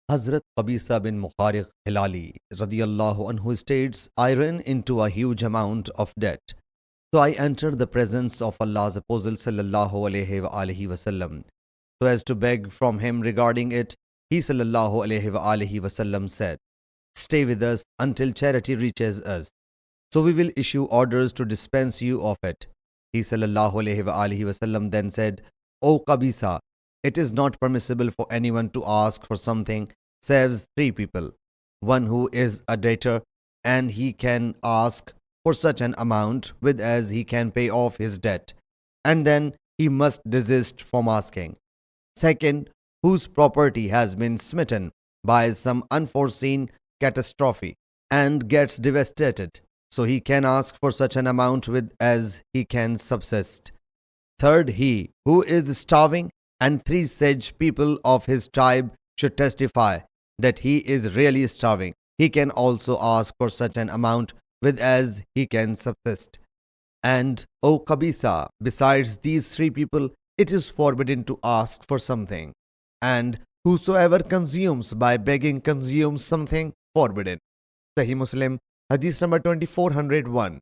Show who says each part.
Speaker 1: Hazrat Qabisa bin Mukhariq Hilali radiyallahu anhu states, I ran into a huge amount of debt. So I entered the presence of Allah's Apostle sallallahu alaihi wasallam so as to beg from him regarding it. He sallallahu alaihi wasallam said, stay with us until charity reaches us. So we will issue orders to dispense you of it. He sallallahu alaihi wasallam then said, O Qabisa, it is not permissible for anyone to ask for something save three people. One who is a debtor, and he can ask for such an amount with as he can pay off his debt, and then he must desist from asking. Second, whose property has been smitten by some unforeseen catastrophe and gets devastated, so he can ask for such an amount with as he can subsist. Third, he who is starving, and three sage people of his tribe should testify that he is really starving. He can also ask for such an amount with as he can subsist. And, O Qabisa, besides these three people, it is forbidden to ask for something. And whosoever consumes by begging consumes something forbidden. Sahih Muslim, Hadith number 2401.